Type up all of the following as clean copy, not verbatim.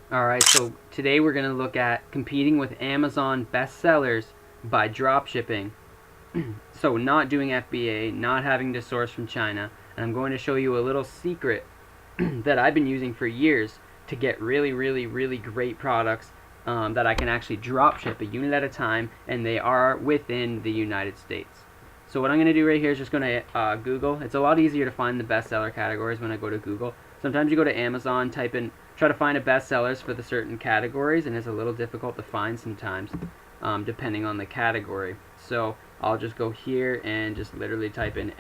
Alright, so today we're going to look at competing with Amazon bestsellers by dropshipping. So not doing FBA, not having to source from China, and I'm going to show you a little secret that I've been using for years to get really great products that I can actually dropship a unit at a time, and they are within the United States. So what I'm going to do right here is just going to Google. It's a lot easier to find the bestseller categories when I go to Google. Sometimes you go to Amazon, try to find a bestsellers for the certain categories, and it's a little difficult to find sometimes, depending on the category. So I'll just go here and just literally type in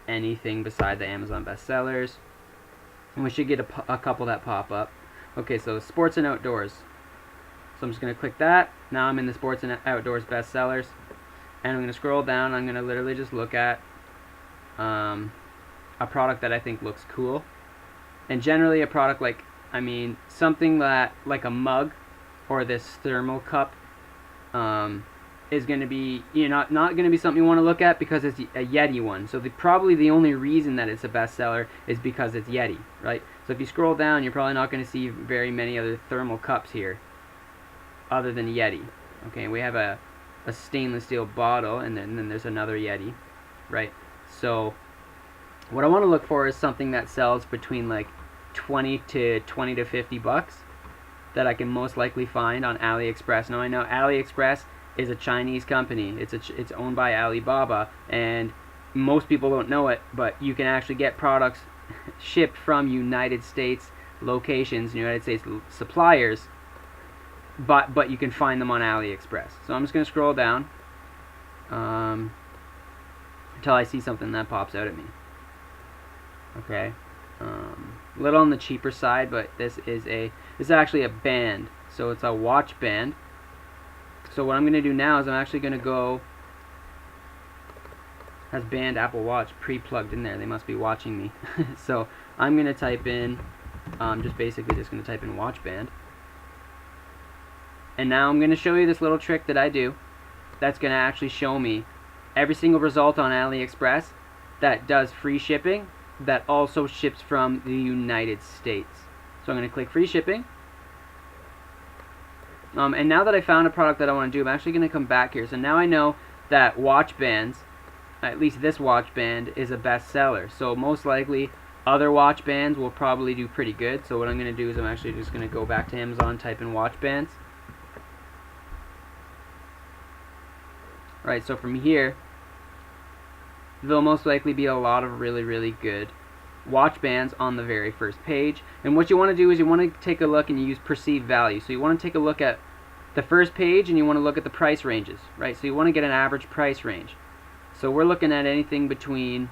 anything beside the Amazon bestsellers, and we should get a couple that pop up. Okay, so sports and outdoors. So I'm just going to click that. Now I'm in the sports and outdoors bestsellers. And I'm going to scroll down. I'm going to literally just look at a product that I think looks cool. And generally a product like, something that, like a mug or this thermal cup is going to be, not going to be something you want to look at because it's a Yeti one. So probably the only reason that it's a bestseller is because it's Yeti, right? So if you scroll down, you're probably not going to see very many other thermal cups here other than Yeti. Okay, we have a stainless steel bottle, and then there's another Yeti, right? So what I want to look for is something that sells between like 20 to 50 bucks that I can most likely find on AliExpress. Now I know AliExpress is a Chinese company. It's owned by Alibaba, and most people don't know it, but you can actually get products shipped from United States locations, United States suppliers, but you can find them on AliExpress. So I'm just going to scroll down until I see something that pops out at me. Okay, a little on the cheaper side, but this is actually a band. So it's a watch band. So what I'm going to do now is I'm actually going to go, has band Apple Watch pre-plugged in there. They must be watching me. So I'm going to type in, just going to type in watch band. And now I'm going to show you this little trick that I do that's going to actually show me every single result on AliExpress that does free shipping that also ships from the United States. So I'm going to click free shipping. And now that I found a product that I want to do, I'm actually going to come back here. So now I know that watch bands, at least this watch band, is a bestseller. So most likely other watch bands will probably do pretty good. So what I'm going to do is I'm actually just going to go back to Amazon, type in watch bands. Right, so from here, there'll most likely be a lot of really good watch bands on the very first page. And what you want to do is you want to take a look and you use perceived value. So you want to take a look at the first page and you want to look at the price ranges, right? So you want to get an average price range. So we're looking at anything between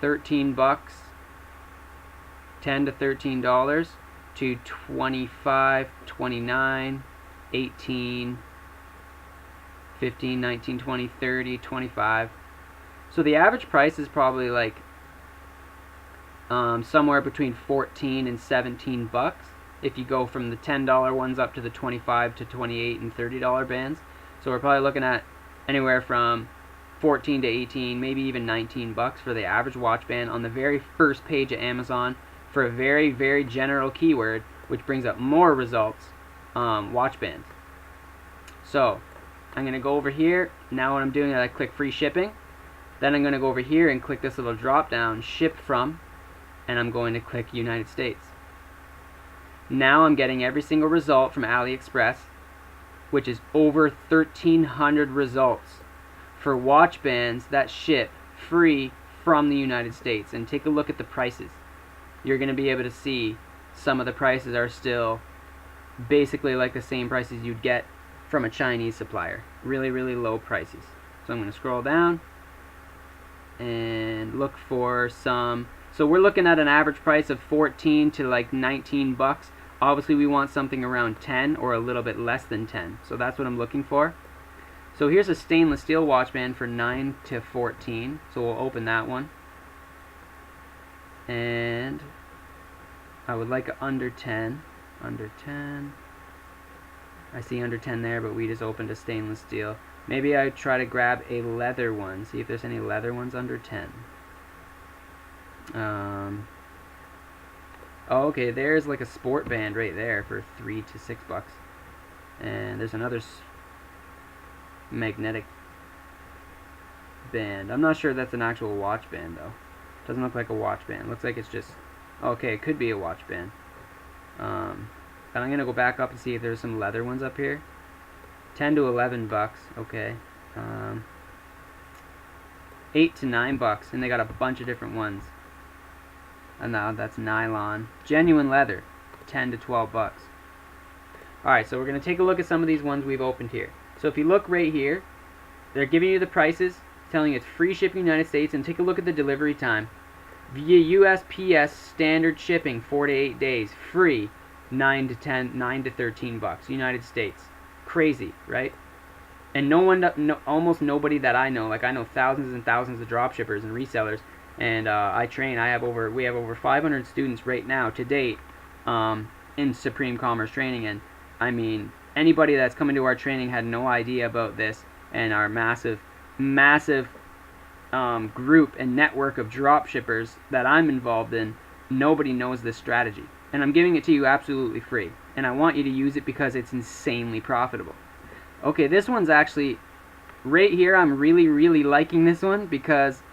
13 bucks, $10 to $13 to 25, 29, 18, 15, 19, 20, 30, 25. So the average price is probably like somewhere between 14 and 17 bucks if you go from the $10 ones up to the 25 to 28 and $30 bands. So we're probably looking at anywhere from 14 to 18, maybe even 19 bucks for the average watch band on the very first page of Amazon for a very general keyword, which brings up more results, watch bands. So I'm going to go over here. Now what I'm doing is I click free shipping. Then I'm going to go over here and click this little drop down, ship from, and I'm going to click United States. Now I'm getting every single result from AliExpress, which is over 1,300 results for watch bands that ship free from the United States. And take a look at the prices. You're going to be able to see some of the prices are still basically like the same prices you'd get from a Chinese supplier. Really low prices. So I'm going to scroll down and look for some. So we're looking at an average price of 14 to like 19 bucks. Obviously we want something around 10 or a little bit less than 10. So that's what I'm looking for. So here's a stainless steel watch band for 9 to 14. So we'll open that one. And I would like under 10. Under 10. I see under 10 there, but we just opened a stainless steel. Maybe I try to grab a leather one, see if there's any leather ones under 10. Oh, okay, there's like a sport band right there for $3 to $6. And there's another magnetic band. I'm not sure that's an actual watch band though. Doesn't look like a watch band. Looks like it's just, okay, it could be a watch band. And I'm gonna go back up and see if there's some leather ones up here. 10 to 11 bucks. Okay. 8 to 9 bucks, and they got a bunch of different ones. And now that's nylon, genuine leather, 10 to 12 bucks. Alright, so we're going to take a look at some of these ones we've opened here. So if you look right here, they're giving you the prices, telling you it's free shipping United States, and take a look at the delivery time. Via USPS standard shipping, 4 to 8 days, free, 9 to 13 bucks, United States. Crazy, right? And almost nobody that I know, like I know thousands and thousands of dropshippers and resellers, and we have over 500 students right now to date in SupremeCommerce training, and I mean, anybody that's coming to our training had no idea about this, and our massive group and network of dropshippers that I'm involved in, nobody knows this strategy. And I'm giving it to you absolutely free. And I want you to use it because it's insanely profitable. Okay, this one's actually, right here, I'm really liking this one because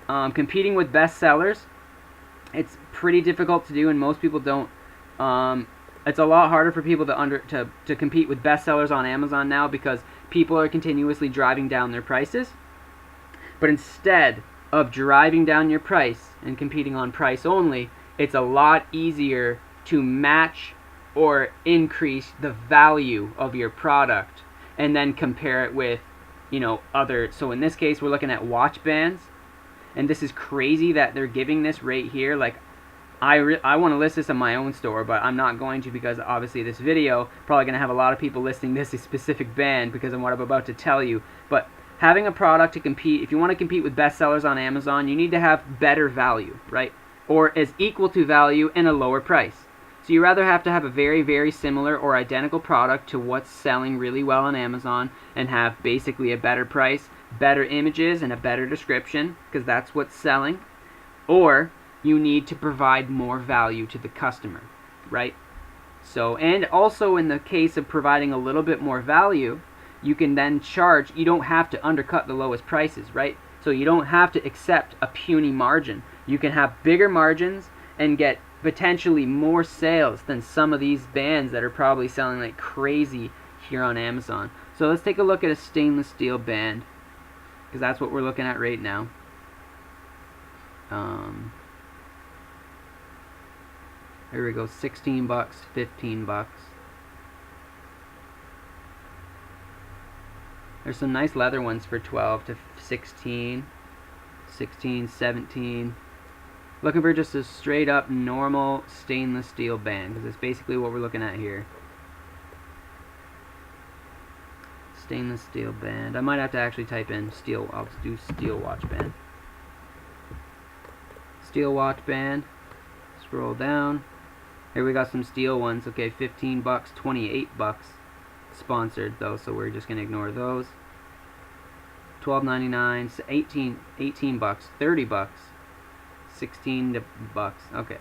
competing with bestsellers, it's pretty difficult to do, and most people don't. It's a lot harder for people to compete with bestsellers on Amazon now because people are continuously driving down their prices. But instead of driving down your price and competing on price only, it's a lot easier to match or increase the value of your product and then compare it with, you know, other. So in this case, we're looking at watch bands, and this is crazy that they're giving this right here. Like, I want to list this on my own store, but I'm not going to because obviously this video probably going to have a lot of people listing this specific band because of what I'm about to tell you. But having a product to compete, if you want to compete with bestsellers on Amazon, you need to have better value, right? Or as equal to value and a lower price. So you rather have to have a very similar or identical product to what's selling really well on Amazon and have basically a better price, better images, and a better description because that's what's selling. Or you need to provide more value to the customer, right? So, and also in the case of providing a little bit more value, you can then charge, you don't have to undercut the lowest prices, right? So you don't have to accept a puny margin. You can have bigger margins and get potentially more sales than some of these bands that are probably selling like crazy here on Amazon. So let's take a look at a stainless steel band because that's what we're looking at right now. Here we go, 16 bucks, 15 bucks. There's some nice leather ones for 12 to 16, 16, 17. Looking for just a straight up normal stainless steel band because it's basically what we're looking at here. Stainless steel band. I might have to actually type in steel. I'll do steel watch band. Steel watch band. Scroll down. Here we got some steel ones. Okay, 15 bucks, 28 bucks. Sponsored though, so we're just gonna ignore those. $12.99, 18 bucks, 30 bucks, 16 bucks. Okay.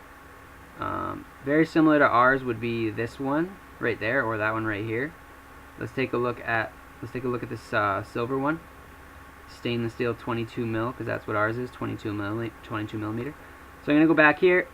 Very similar to ours would be this one right there, or that one right here. Let's take a look at this silver one. Stainless steel 22 mil, because that's what ours is, 22 millimeter. So I'm gonna go back here,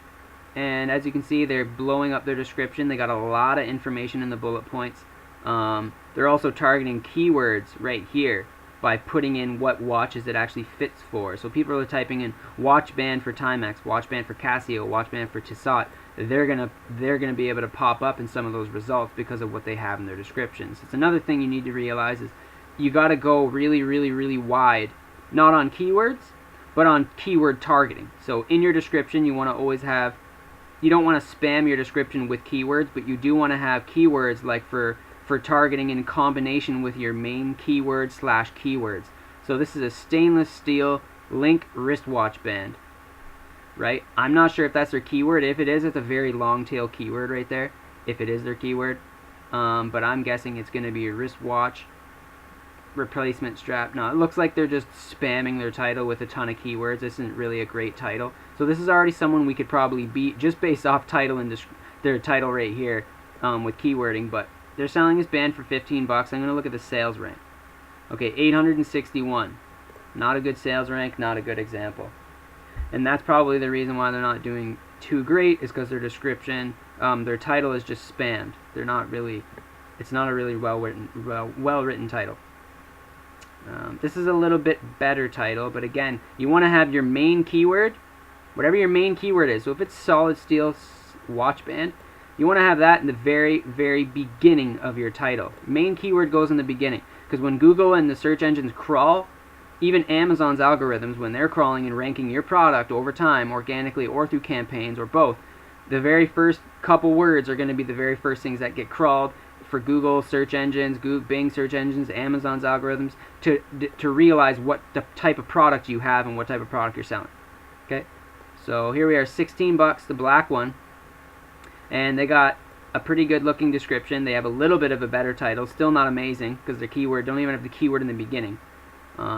and as you can see, they're blowing up their description. They got a lot of information in the bullet points. They're also targeting keywords right here by putting in what watches it actually fits for. So people are typing in watch band for Timex, watch band for Casio, watch band for Tissot. They're gonna be able to pop up in some of those results because of what they have in their descriptions. It's another thing you need to realize is you got to go really wide, not on keywords, but on keyword targeting. So in your description, you want to always have, you don't want to spam your description with keywords, but you do want to have keywords like for targeting in combination with your main keyword / keywords. So this is a stainless steel link wristwatch band, right? I'm not sure if that's their keyword. If it is, it's a very long tail keyword right there, if it is their keyword. But I'm guessing it's going to be a wristwatch replacement strap. No, it looks like they're just spamming their title with a ton of keywords. This isn't really a great title. So this is already someone we could probably beat just based off title and their title right here with keywording. But they're selling this band for 15 bucks. I'm going to look at the sales rank. Okay, 861. Not a good sales rank, not a good example. And that's probably the reason why they're not doing too great, is because their description, their title is just spammed. They're not really, it's not a really well written title. This is a little bit better title, but again, you want to have your main keyword, whatever your main keyword is. So if it's solid steel watch band, you want to have that in the very, very beginning of your title. Main keyword goes in the beginning, because when Google and the search engines crawl, even Amazon's algorithms, when they're crawling and ranking your product over time, organically or through campaigns or both, the very first couple words are going to be the very first things that get crawled for Google search engines, Bing search engines, Amazon's algorithms, to realize what the type of product you have and what type of product you're selling. Okay, so here we are, 16 bucks, the black one, and they got a pretty good looking description. They have a little bit of a better title, still not amazing because their keyword don't even have the keyword in the beginning.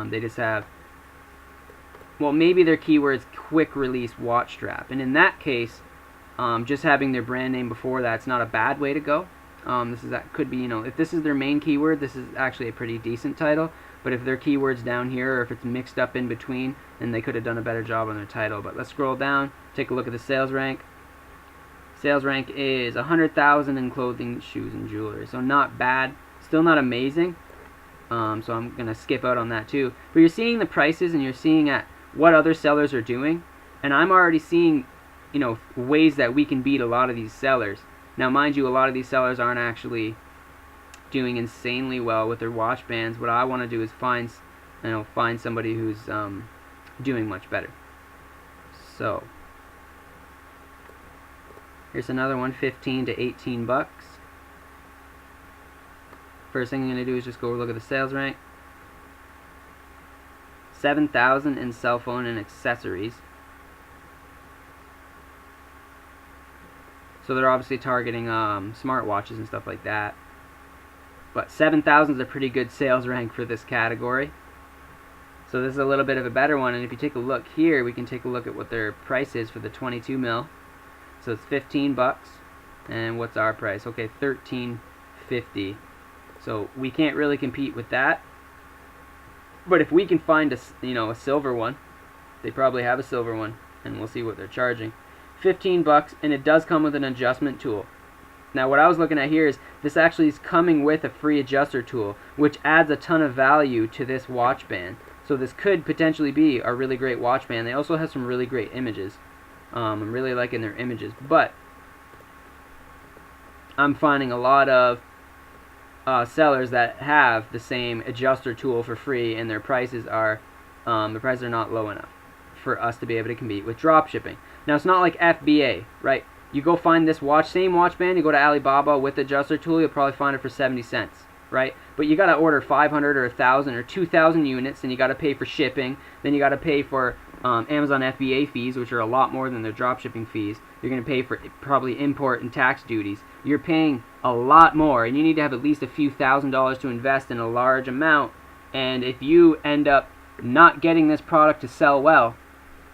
They just have, well, maybe their keyword's quick release watch strap, and in that case, just having their brand name before that's not a bad way to go. That could be, if this is their main keyword, this is actually a pretty decent title. But if their keyword's down here, or if it's mixed up in between, then they could have done a better job on their title. But let's scroll down, take a look at the sales rank. Sales rank is 100,000 in clothing, shoes, and jewelry. So not bad, still not amazing. So I'm going to skip out on that too. But you're seeing the prices and you're seeing at what other sellers are doing. And I'm already seeing, ways that we can beat a lot of these sellers. Now, mind you, a lot of these sellers aren't actually doing insanely well with their watch bands. What I want to do is find somebody who's doing much better. So here's another one, 15 to 18 bucks. First thing I'm going to do is just go look at the sales rank. 7,000 in cell phone and accessories. So they're obviously targeting smartwatches and stuff like that. But 7,000 is a pretty good sales rank for this category. So this is a little bit of a better one. And if you take a look here, we can take a look at what their price is for the 22 mil. So it's 15 bucks. And what's our price? Okay, $13.50. So we can't really compete with that. But if we can find a silver one, they probably have a silver one, and we'll see what they're charging. 15 bucks, and it does come with an adjustment tool. Now what I was looking at here is this actually is coming with a free adjuster tool, which adds a ton of value to this watch band. So this could potentially be a really great watch band. They also have some really great images. I'm really liking their images, but I'm finding a lot of sellers that have the same adjuster tool for free, and their prices are not low enough for us to be able to compete with drop shipping. Now it's not like FBA, right? You go find this same watch band, you go to Alibaba with the adjuster tool, you'll probably find it for 70 cents, right? But you got to order 500 or 1,000 or 2,000 units, and you got to pay for shipping. Then you got to pay for Amazon FBA fees, which are a lot more than their drop shipping fees. You're going to pay for probably import and tax duties. You're paying a lot more, and you need to have at least a few $1,000s to invest in a large amount. And if you end up not getting this product to sell well,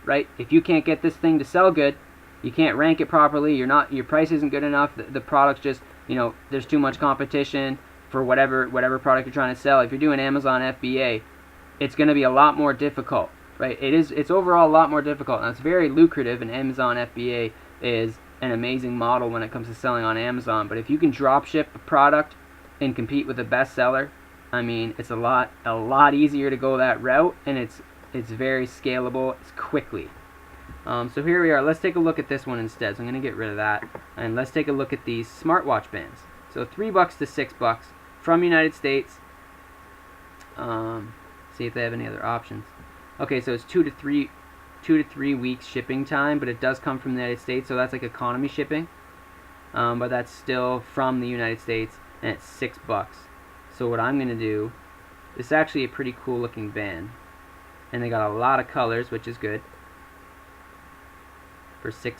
right? If you can't get this thing to sell good, you can't rank it properly, your price isn't good enough, the product's just, there's too much competition for whatever product you're trying to sell. If you're doing Amazon FBA, it's going to be a lot more difficult, right? It's overall a lot more difficult, and it's very lucrative, and Amazon FBA is an amazing model when it comes to selling on Amazon. But if you can drop ship a product and compete with a bestseller, I mean, it's a lot easier to go that route, and it's very scalable. It's quickly. So here we are. Let's take a look at this one instead. So I'm going to get rid of that, and let's take a look at these smartwatch bands. So $3 to $6 from United States. See if they have any other options. Okay, so it's 2 to 3 weeks shipping time, but it does come from the United States, so that's like economy shipping. But that's still from the United States, and it's $6. So what I'm going to do, this is actually a pretty cool looking band, and they got a lot of colors, which is good, for $6.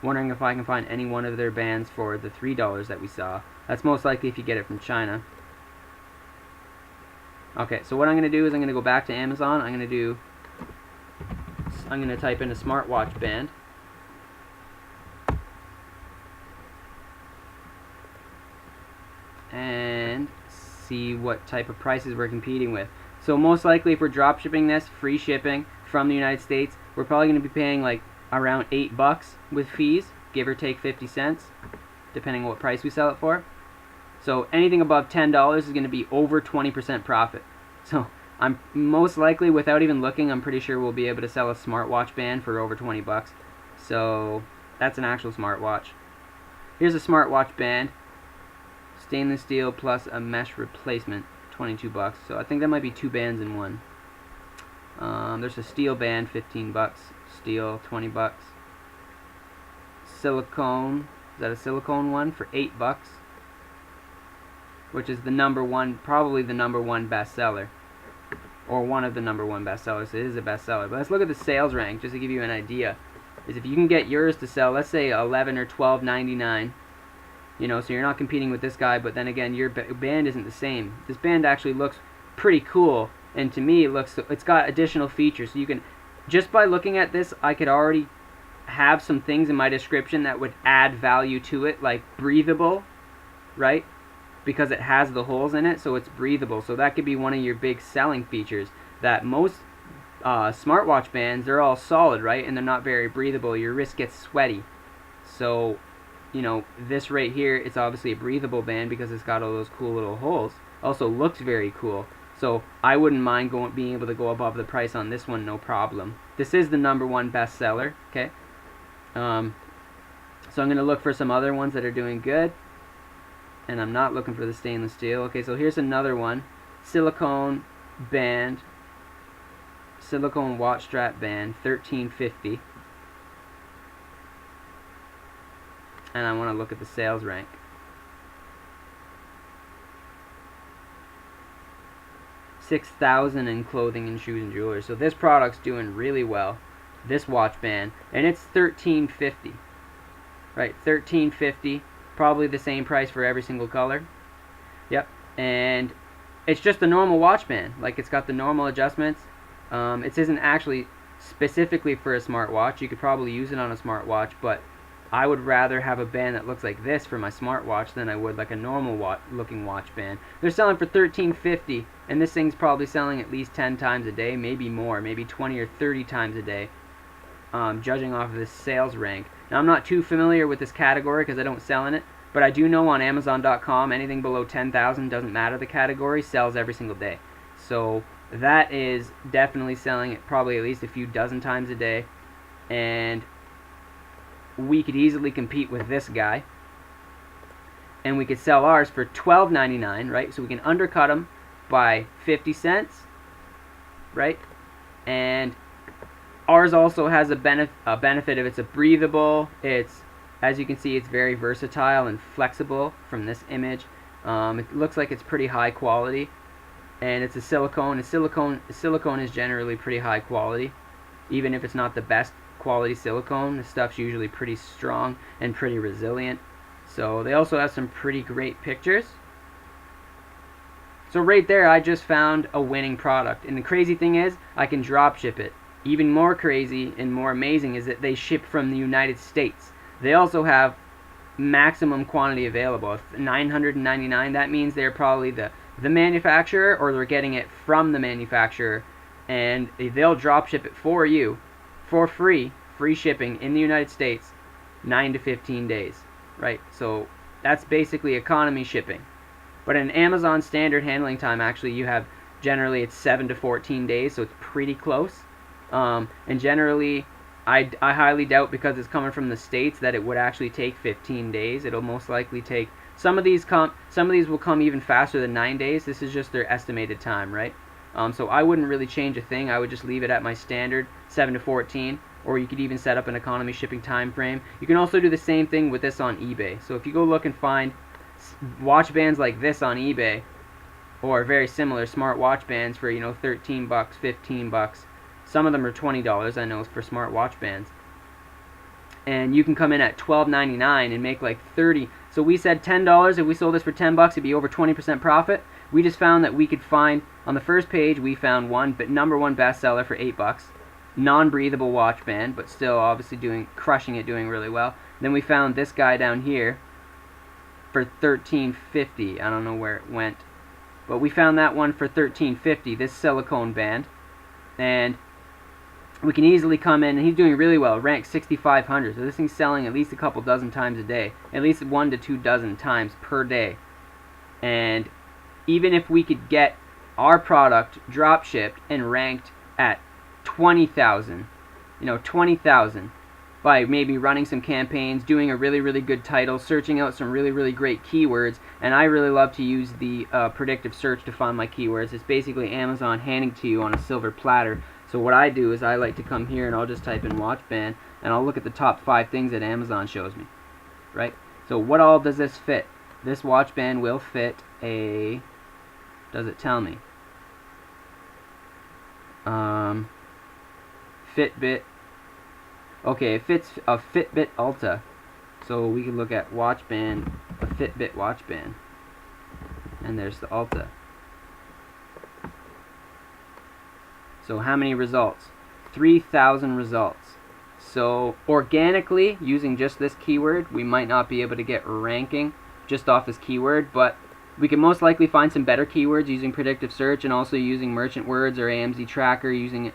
Wondering if I can find any one of their bands for the $3 that we saw. That's most likely if you get it from China. Okay, so what I'm going to do is I'm going to go back to Amazon. I'm going to type in a smartwatch band. And see what type of prices we're competing with. So most likely if we're drop shipping this, free shipping from the United States, we're probably going to be paying like around $8 with fees, give or take 50 cents, depending on what price we sell it for. So anything above $10 is going to be over 20% profit. So I'm most likely, without even looking, I'm pretty sure we'll be able to sell a smartwatch band for over 20 bucks. So that's an actual smartwatch. Here's a smartwatch band. Stainless steel plus a mesh replacement, 22 bucks. So I think that might be 2 bands in one. There's a steel band, 15 bucks. Steel, 20 bucks. Silicone, is that a silicone one for 8 bucks? Which is the number one, probably the number one bestseller. Or one of the number one bestsellers. It is a bestseller. But let's look at the sales rank, just to give you an idea. Is if you can get yours to sell, let's say $11 or $12.99. You know, so you're not competing with this guy, but then again, your band isn't the same. This band actually looks pretty cool, and to me, it's got additional features. So you can, just by looking at this, I could already have some things in my description that would add value to it, like breathable, right? Because it has the holes in it, so it's breathable. So that could be one of your big selling features. That most smartwatch bands, they're all solid, right? And they're not very breathable. Your wrist gets sweaty. So, you know, this right here, it's obviously a breathable band because it's got all those cool little holes. Also looks very cool. So I wouldn't mind being able to go above the price on this one, no problem. This is the number one bestseller, okay? So I'm going to look for some other ones that are doing good. And I'm not looking for the stainless steel. Okay, so here's another one. Silicone band. Silicone watch strap band, $13.50. And I want to look at the sales rank. $6,000 in clothing and shoes and jewelry. So this product's doing really well. This watch band, and it's $13.50. Right, $13.50. Probably the same price for every single color. Yep, and it's just a normal watch band. Like, it's got the normal adjustments. It isn't actually specifically for a smartwatch. You could probably use it on a smartwatch, but I would rather have a band that looks like this for my smartwatch than I would like a normal looking watch band. They're selling for $13.50, and this thing's probably selling at least 10 times a day, maybe more, maybe 20 or 30 times a day, judging off of this sales rank. Now, I'm not too familiar with this category because I don't sell in it, but I do know on Amazon.com anything below 10,000, doesn't matter the category, sells every single day. So that is definitely selling it probably at least a few dozen times a day, and we could easily compete with this guy, and we could sell ours for $12.99, right? So we can undercut them by 50 cents, right? And ours also has a benefit of it's a breathable. It's, as you can see, it's very versatile and flexible from this image. It looks like it's pretty high quality, and it's a silicone. Silicone is generally pretty high quality, even if it's not the best quality silicone. The stuff's usually pretty strong and pretty resilient. So they also have some pretty great pictures. So right there, I just found a winning product, and the crazy thing is, I can drop ship it. Even more crazy and more amazing is that they ship from the United States. They also have maximum quantity available. If 999, that means they're probably the manufacturer, or they're getting it from the manufacturer, and they'll drop ship it for you for free shipping in the United States, 9 to 15 days, right? So that's basically economy shipping. But in Amazon standard handling time, actually, you have generally it's 7 to 14 days, so it's pretty close. And generally, I highly doubt, because it's coming from the States, that it would actually take 15 days. It'll most likely take, some of these will come even faster than 9 days. This is just their estimated time, right? So I wouldn't really change a thing. I would just leave it at my standard 7 to 14, or you could even set up an economy shipping time frame. You can also do the same thing with this on eBay. So if you go look and find watch bands like this on eBay, or very similar smart watch bands for, you know, 13 bucks, 15 bucks. Some of them are $20, I know, for smart watch bands. And you can come in at $12.99 and make like 30. So we said $10. If we sold this for 10 bucks, it'd be over 20% profit. we just found that we could find, on the first page, we found one, but #1 bestseller for $8. Non-breathable watch band, but still obviously crushing it, doing really well. Then we found this guy down here for $13.50. I don't know where it went, but we found that one for $13.50, this silicone band. And we can easily come in, and he's doing really well, ranked 6,500. So this thing's selling at least a couple dozen times a day, at least 1 to 2 dozen times per day. And even if we could get our product drop shipped and ranked at 20,000, 20,000, by maybe running some campaigns, doing a really, really good title, searching out some really, really great keywords. And I really love to use the predictive search to find my keywords. It's basically Amazon handing to you on a silver platter. So what I do is I like to come here and I'll just type in watch band, and I'll look at the top 5 things that Amazon shows me, right? So what all does this fit? This watch band will fit a, does it tell me? Fitbit. Okay, it fits a Fitbit Ulta. So we can look at watch band, a Fitbit watch band. And there's the Ulta. So how many results? 3,000 results. So organically, using just this keyword, we might not be able to get ranking just off this keyword, but we can most likely find some better keywords using predictive search and also using merchant words or AMZ tracker, using it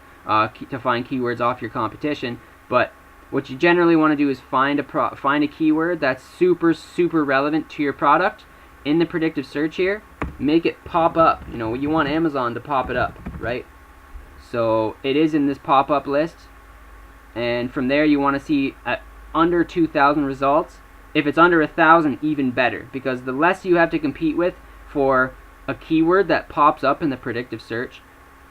to find keywords off your competition. But what you generally want to do is find a keyword that's super, super relevant to your product in the predictive search here. Make it pop up. You want Amazon to pop it up, right? So it is in this pop-up list, and from there you want to see at under 2,000 results. If it's under 1,000, even better, because the less you have to compete with for a keyword that pops up in the predictive search,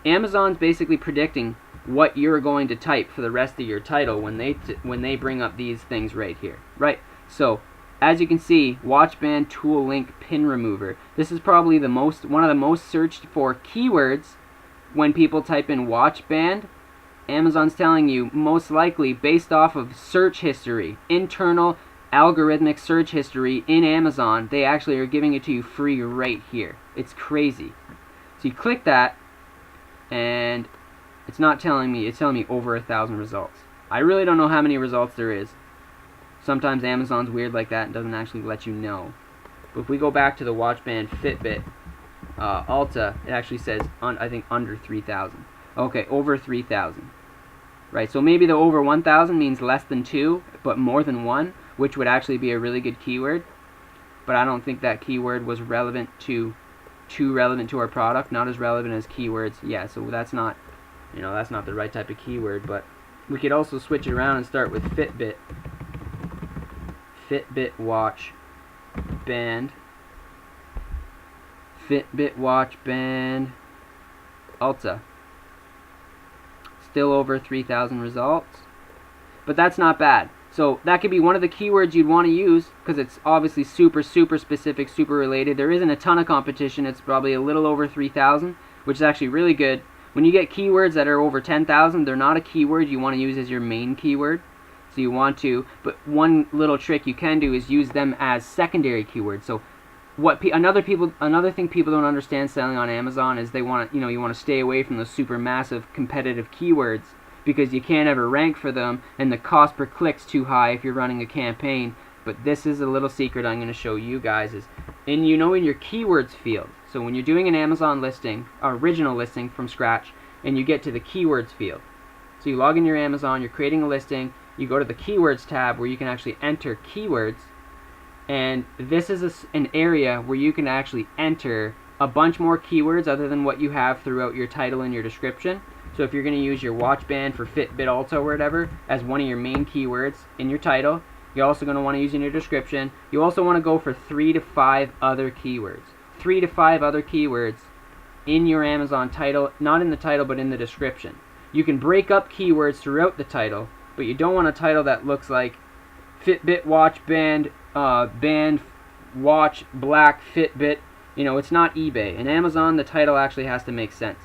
Amazon's basically predicting what you're going to type for the rest of your title when they bring up these things right here, right? So as you can see, watch band tool link pin remover. This is probably one of the most searched for keywords. When people type in watch band, Amazon's telling you most likely based off of search history, internal algorithmic search history in Amazon, they actually are giving it to you free right here. It's crazy. So you click that, and it's not telling me, it's telling me over 1,000 results. I really don't know how many results there is. Sometimes Amazon's weird like that and doesn't actually let you know. But if we go back to the watch band Fitbit Ulta, it actually says I think under 3,000. Okay, over 3,000. Right, so maybe the over 1,000 means less than 2, but more than 1, which would actually be a really good keyword. But I don't think that keyword was relevant too relevant to our product, not as relevant as keywords. Yeah, so that's not, that's not the right type of keyword. But we could also switch it around and start with Fitbit watch band. Fitbit watch band Ulta. Still over 3,000 results, but that's not bad. So that could be one of the keywords you'd want to use, because it's obviously super, super specific, super related. There isn't a ton of competition. It's probably a little over 3,000, which is actually really good. When you get keywords that are over 10,000, they're not a keyword you want to use as your main keyword. So you want to, but one little trick you can do is use them as secondary keywords. So another thing people don't understand selling on Amazon is they want to, you want to stay away from the super massive competitive keywords, because you can't ever rank for them and the cost per click's too high if you're running a campaign. But this is a little secret I'm going to show you guys, is in your keywords field. So when you're doing an Amazon listing, original listing from scratch, and you get to the keywords field. So you log in your Amazon, you're creating a listing, you go to the keywords tab where you can actually enter keywords. And this is an area where you can actually enter a bunch more keywords other than what you have throughout your title and your description. So if you're going to use your watch band for Fitbit Ulta or whatever as one of your main keywords in your title, you're also going to want to use in your description. You also want to go for 3 to 5 other keywords. 3 to 5 other keywords in your Amazon title, not in the title but in the description. You can break up keywords throughout the title, but you don't want a title that looks like Fitbit watch band band watch black Fitbit. It's not eBay. In Amazon, the title actually has to make sense.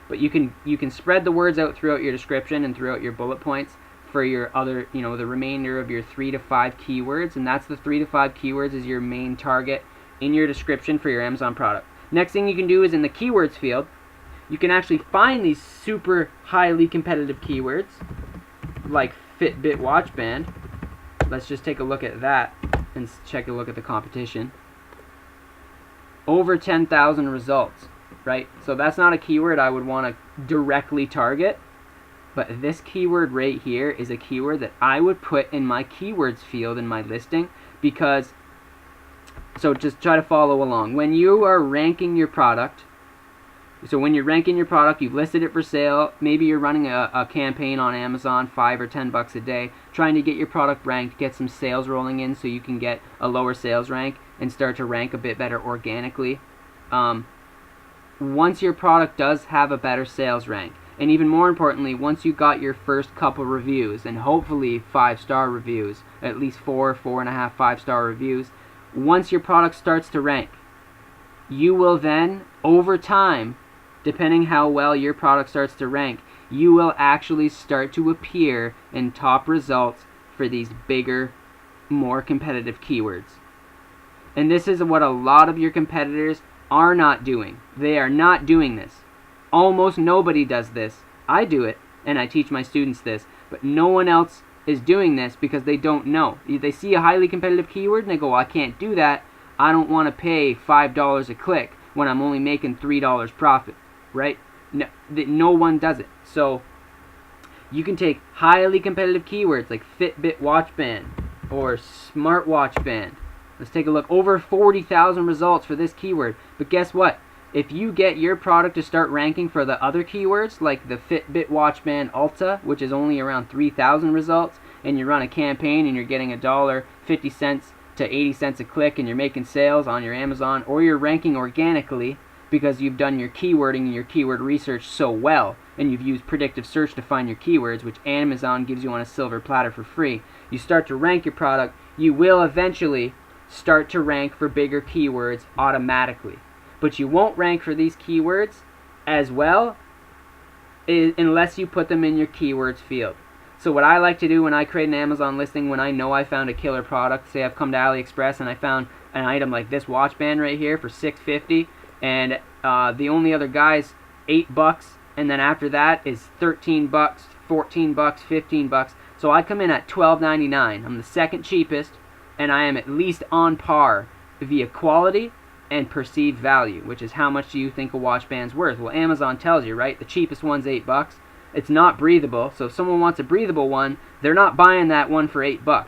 But you can spread the words out throughout your description and throughout your bullet points for your other, the remainder of your 3 to 5 keywords, and that's the 3 to 5 keywords is your main target in your description for your Amazon product. Next thing you can do is in the keywords field, you can actually find these super highly competitive keywords like Fitbit watch band. Let's just take a look at that and check a look at the competition. Over 10,000 results, right? So that's not a keyword I would want to directly target, but this keyword right here is a keyword that I would put in my keywords field in my listing, because, so just try to follow along. When you are ranking your product, so when you're ranking your product, you've listed it for sale, maybe you're running a campaign on Amazon, $5 or $10 a day, trying to get your product ranked, get some sales rolling in so you can get a lower sales rank and start to rank a bit better organically. Once your product does have a better sales rank, and even more importantly, once you got your first couple reviews, and hopefully 5-star reviews, at least 4.5, 5-star reviews, once your product starts to rank, you will then, over time, depending how well your product starts to rank, you will actually start to appear in top results for these bigger, more competitive keywords. And this is what a lot of your competitors are not doing. They are not doing this. Almost nobody does this. I do it, and I teach my students this, but no one else is doing this because they don't know. They see a highly competitive keyword and they go, well, I can't do that. I don't want to pay $5 a click when I'm only making $3 profit, right? No one does it. So you can take highly competitive keywords like Fitbit watch band or smartwatch band. Let's take a look. Over 40,000 results for this keyword. But guess what? If you get your product to start ranking for the other keywords, like the Fitbit watch band Ultra, which is only around 3,000 results, and you run a campaign and you're getting $1.50 to 80 cents a click, and you're making sales on your Amazon, or you're ranking organically because you've done your keywording and your keyword research so well, and you've used predictive search to find your keywords, which Amazon gives you on a silver platter for free. You start to rank your product, you will eventually start to rank for bigger keywords automatically. But you won't rank for these keywords as well unless you put them in your keywords field. So what I like to do when I create an Amazon listing, when I know I found a killer product, say I've come to AliExpress and I found an item like this watch band right here for $6.50, and the only other guy's $8, and then after that is $13, $14, $15. So I come in at $12.99. I'm the second cheapest, and I am at least on par via quality and perceived value, which is how much do you think a watch band's worth? Well, Amazon tells you, right? The cheapest one's $8. It's not breathable, so if someone wants a breathable one, they're not buying that one for $8.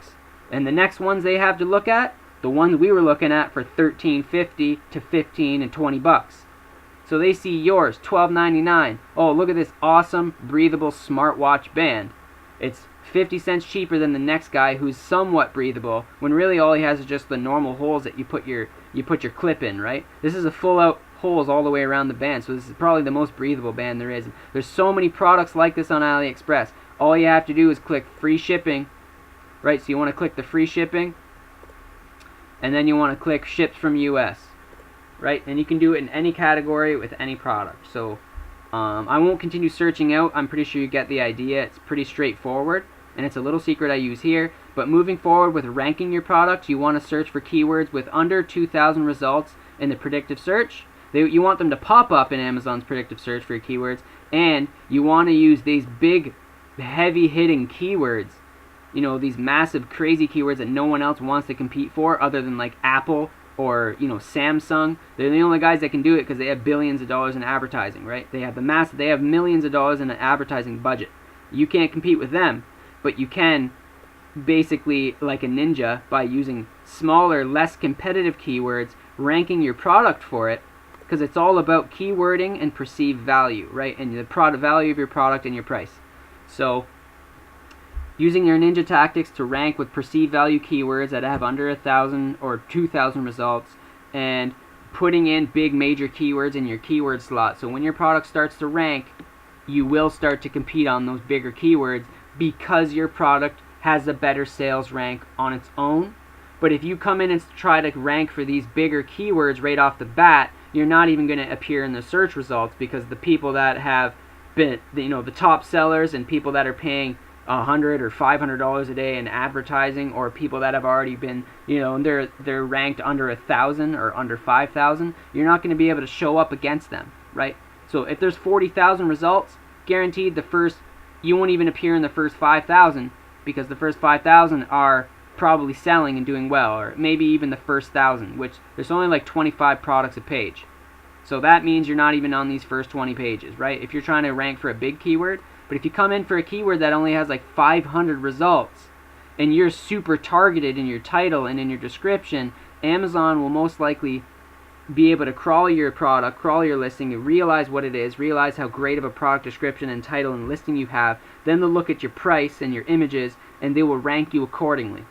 And the next ones they have to look at, the ones we were looking at for $13.50 to $15 and $20. So they see yours, $12.99. Oh, look at this awesome breathable smartwatch band. It's 50 cents cheaper than the next guy who's somewhat breathable, when really all he has is just the normal holes that you put your clip in, right? This is a full out holes all the way around the band, so this is probably the most breathable band there is. There's so many products like this on AliExpress. All you have to do is click free shipping, right? So you want to click the free shipping, and then you want to click ships from US, right? And you can do it in any category with any product. So I won't continue searching out. I'm pretty sure you get the idea. It's pretty straightforward, and it's a little secret I use here. But moving forward with ranking your product, you want to search for keywords with under 2,000 results in the predictive search. You want them to pop up in Amazon's predictive search for your keywords, and you want to use these big, heavy-hitting keywords. You know, these massive, crazy keywords that no one else wants to compete for other than like Apple or, you know, Samsung. They're the only guys that can do it because they have billions of dollars in advertising, right? They have they have millions of dollars in an advertising budget. You can't compete with them, but you can basically like a ninja by using smaller, less competitive keywords, ranking your product for it, because it's all about keywording and perceived value, right? And the product value of your product and your price. So using your ninja tactics to rank with perceived value keywords that have under 1,000 or 2,000 results, and putting in big major keywords in your keyword slot. So when your product starts to rank, you will start to compete on those bigger keywords because your product has a better sales rank on its own. But if you come in and try to rank for these bigger keywords right off the bat, you're not even going to appear in the search results, because the people that have been, you know, the top sellers and people that are paying $100 or $500 a day in advertising, or people that have already been, you know, they're ranked under 1,000 or under 5,000, you're not going to be able to show up against them, right? So if there's 40,000 results, guaranteed you won't even appear in the first 5,000, because the first 5,000 are probably selling and doing well, or maybe even the first 1,000, which there's only like 25 products a page. So that means you're not even on these first 20 pages, right? If you're trying to rank for a big keyword. But if you come in for a keyword that only has like 500 results, and you're super targeted in your title and in your description, Amazon will most likely be able to crawl your product, crawl your listing, and realize what it is, realize how great of a product description and title and listing you have. Then they'll look at your price and your images, and they will rank you accordingly.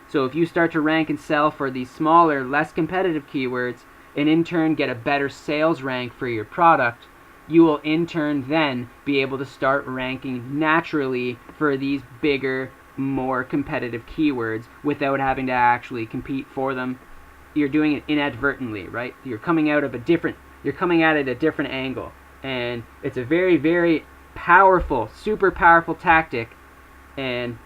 So if you start to rank and sell for these smaller, less competitive keywords, and in turn get a better sales rank for your product, you will in turn then be able to start ranking naturally for these bigger, more competitive keywords without having to actually compete for them. You're doing it inadvertently, right? You're coming at it a different angle. And it's a very, very powerful, super powerful tactic, and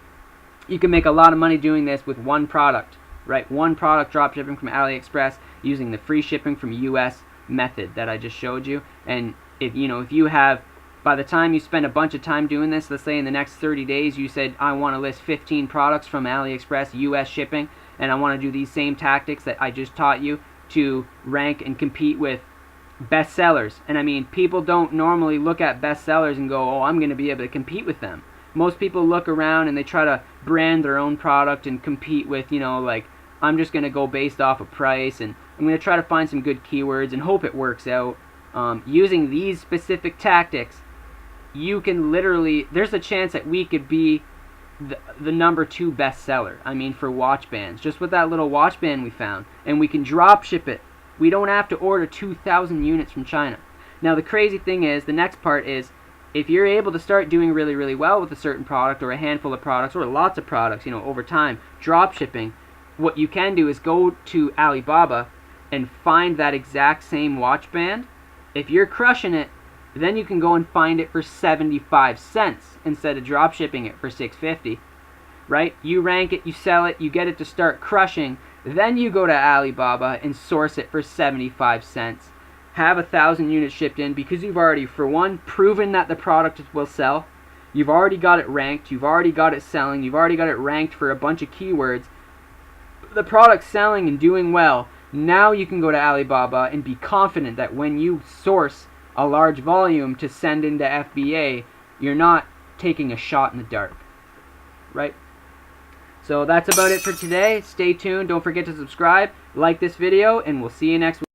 you can make a lot of money doing this with one product, right? One product dropshipping from AliExpress using the free shipping from US method that I just showed you. And if you have, by the time you spend a bunch of time doing this, let's say in the next 30 days you said, I want to list 15 products from AliExpress US shipping, and I want to do these same tactics that I just taught you to rank and compete with bestsellers. And I mean, people don't normally look at bestsellers and go, oh, I'm going to be able to compete with them. Most people look around and they try to brand their own product and compete with, like, I'm just going to go based off of price, and I'm going to try to find some good keywords and hope it works out. Using these specific tactics, you can literally, there's a chance that we could be the number 2 bestseller. I mean, for watch bands, just with that little watch band we found, and we can drop ship it. We don't have to order 2,000 units from China. Now the crazy thing is, the next part is, if you're able to start doing really, really well with a certain product or a handful of products or lots of products, over time, drop shipping, what you can do is go to Alibaba and find that exact same watch band. If you're crushing it, then you can go and find it for 75 cents instead of drop shipping it for $6.50, right? You rank it, you sell it, you get it to start crushing, then you go to Alibaba and source it for 75 cents. Have 1,000 units shipped in, because you've already, for one, proven that the product will sell. You've already got it ranked, you've already got it selling, you've already got it ranked for a bunch of keywords. The product's selling and doing well. Now you can go to Alibaba and be confident that when you source a large volume to send into FBA, you're not taking a shot in the dark, right? So that's about it for today. Stay tuned. Don't forget to subscribe, like this video, and we'll see you next week.